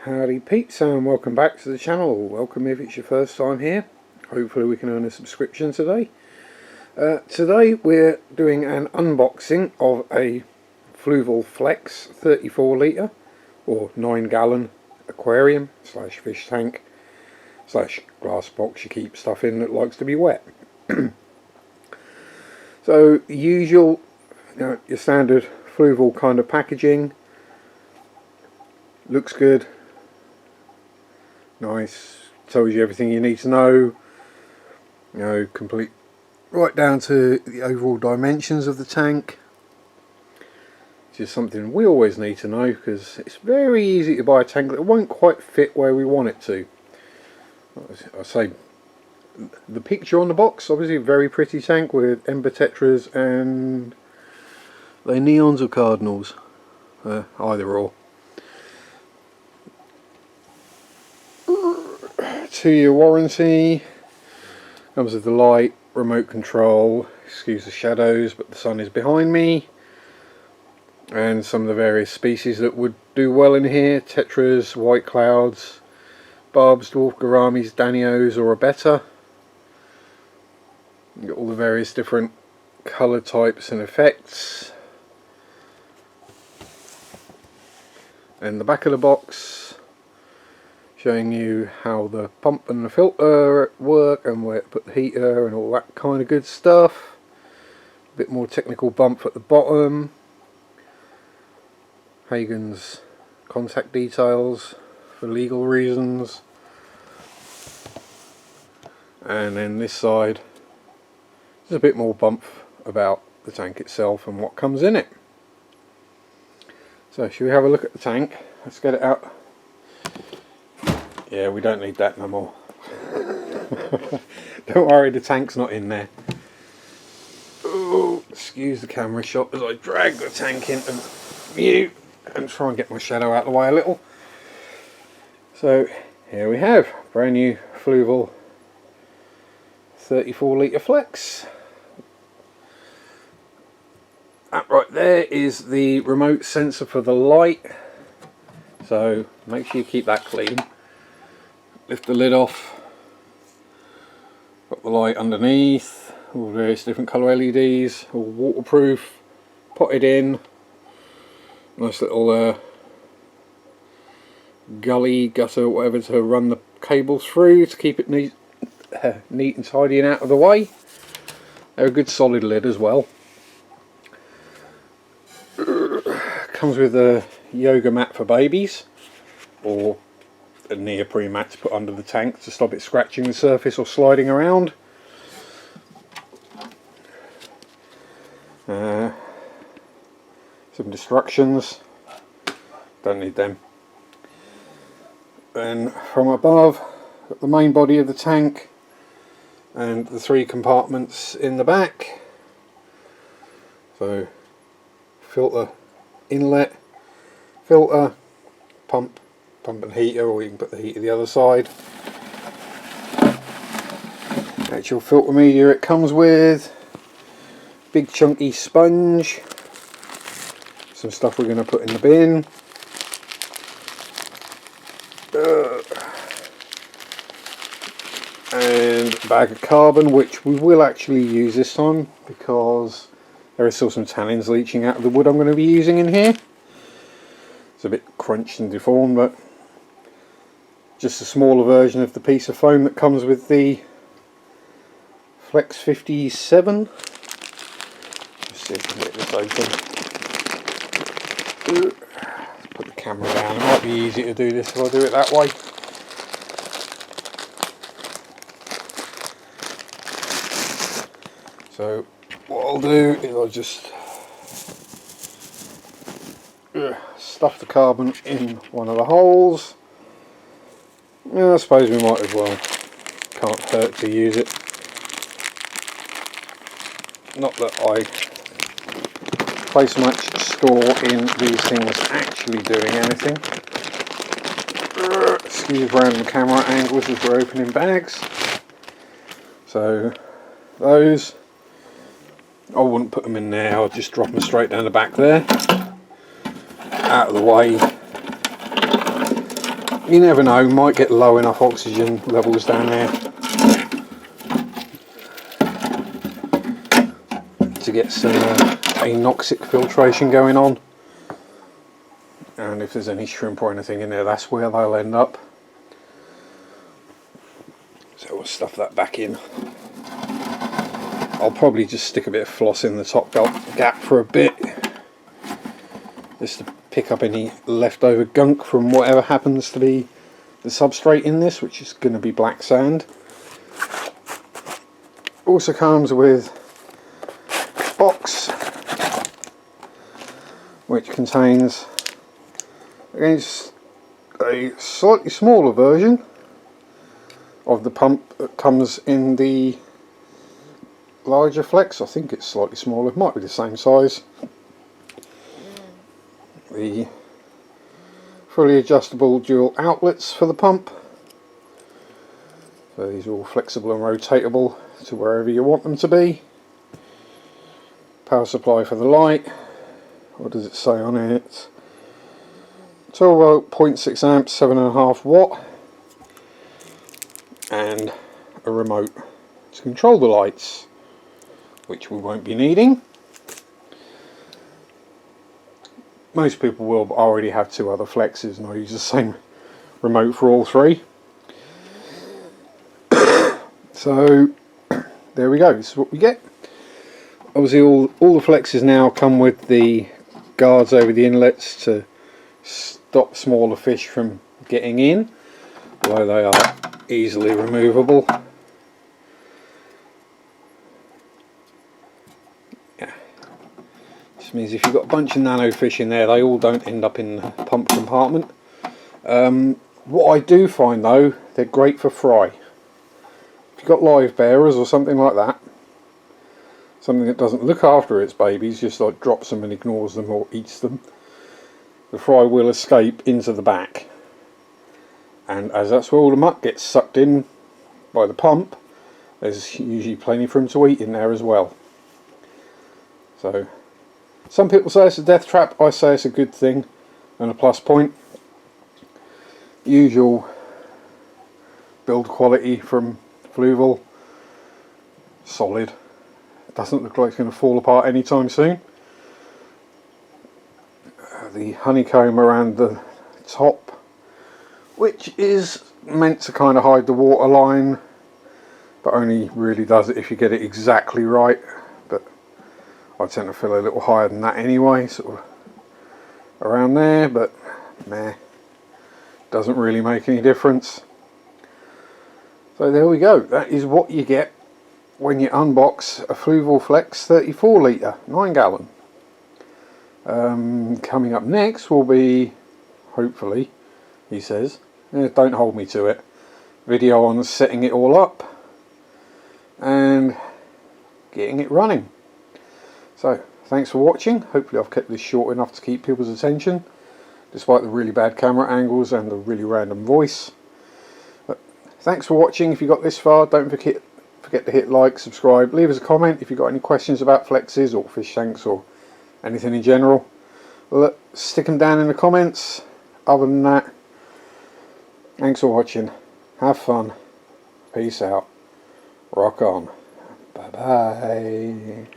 Howdy peeps, and welcome back to the channel. Welcome if it's your first time here. Hopefully we can earn a subscription today. Today we're doing an unboxing of a Fluval Flex 34 litre or 9 gallon aquarium slash fish tank slash glass box you keep stuff in that likes to be wet. So usual, your standard Fluval kind of packaging. Looks good. Nice, tells you everything you need to know, complete right down to the overall dimensions of the tank, which is something we always need to know because it's very easy to buy a tank that won't quite fit where we want it to. I say the picture on the box, obviously a very pretty tank with ember tetras and are they neons or cardinals, either or. 2-year warranty, comes with the light, remote control, excuse the shadows but the sun is behind me, and some of the various species that would do well in here: tetras, white clouds, barbs, dwarf gouramis, danios or a better. You got all the various different colour types and effects, and the back of the box showing you how the pump and the filter work and where to put the heater and all that kind of good stuff. A bit more technical bump at the bottom. Hagen's contact details for legal reasons. And then this side, there's a bit more bump about the tank itself and what comes in it. So should we have a look at the tank? Let's get it out. Yeah, we don't need that no more. Don't worry, the tank's not in there. Oh, excuse the camera shot as I drag the tank into view and try and get my shadow out of the way a little. So here we have brand new Fluval 34 litre Flex. That right there is the remote sensor for the light, so make sure you keep that clean. Lift the lid off, got the light underneath, all various different colour LEDs, all waterproof, potted in, nice little gully, gutter, whatever to run the cables through to keep it neat and tidy and out of the way. They're a good solid lid as well. Comes with a yoga mat for babies, or a neoprene mat to put under the tank to stop it scratching the surface or sliding around. Some instructions, don't need them. Then from above, got the main body of the tank and the 3 compartments in the back. So filter inlet, filter, pump and heater, or you can put the heater the other side. Actual filter media it comes with, big chunky sponge, some stuff we're going to put in the bin, and a bag of carbon, which we will actually use this time because there is still some tannins leaching out of the wood I'm going to be using in here. It's a bit crunched and deformed, but just a smaller version of the piece of foam that comes with the Flex 57. Let's see if I can get this open. Let's put the camera down. It might be easier to do this if I do it that way. So what I'll do is I'll just stuff the carbon in one of the holes. I suppose we might as well, can't hurt to use it. Not that I place much store in these things actually doing anything. Excuse random camera angles as we're opening bags. So those, I wouldn't put them in there, I'll just drop them straight down the back there, out of the way. you never know, might get low enough oxygen levels down there to get some anoxic filtration going on, and if there's any shrimp or anything in there, that's where they'll end up. So we'll stuff that back in. I'll probably just stick a bit of floss in the top gap for a bit, just to pick up any leftover gunk from whatever happens to the substrate in this, which is going to be black sand. Also comes with a box which contains, again, a slightly smaller version of the pump that comes in the larger Flex. I think it's slightly smaller, it might be the same size. The fully adjustable dual outlets for the pump, so these are all flexible and rotatable to wherever you want them to be. Power supply for the light, what does it say on it? 12 volt, 0.6 amps, 7.5 watt, and a remote to control the lights, which we won't be needing. Most people will already have 2 other Flexes, and I use the same remote for all 3. So there we go, this is what we get. Obviously all the Flexes now come with the guards over the inlets to stop smaller fish from getting in, although they are easily removable. Means if you've got a bunch of nano fish in there, they all don't end up in the pump compartment. What I do find though, they're great for fry. If you've got live bearers or something like that, something that doesn't look after its babies, just like drops them and ignores them or eats them, the fry will escape into the back, and as that's where all the muck gets sucked in by the pump, there's usually plenty for them to eat in there as well. So some people say it's a death trap, I say it's a good thing and a plus point. Usual build quality from Fluval, solid, doesn't look like it's going to fall apart anytime soon. The honeycomb around the top, which is meant to kind of hide the water line, but only really does it if you get it exactly right. But I tend to feel a little higher than that anyway, sort of around there, but meh, doesn't really make any difference. So there we go, that is what you get when you unbox a Fluval Flex 34 litre 9 gallon. Coming up next will be, hopefully, he says, don't hold me to it, video on setting it all up and getting it running. So thanks for watching. Hopefully I've kept this short enough to keep people's attention, despite the really bad camera angles and the really random voice. But thanks for watching. If you got this far, don't forget to hit like, subscribe, leave us a comment if you've got any questions about Flexes or fish tanks or anything in general. Stick them down in the comments. Other than that, thanks for watching. Have fun. Peace out. Rock on. Bye bye.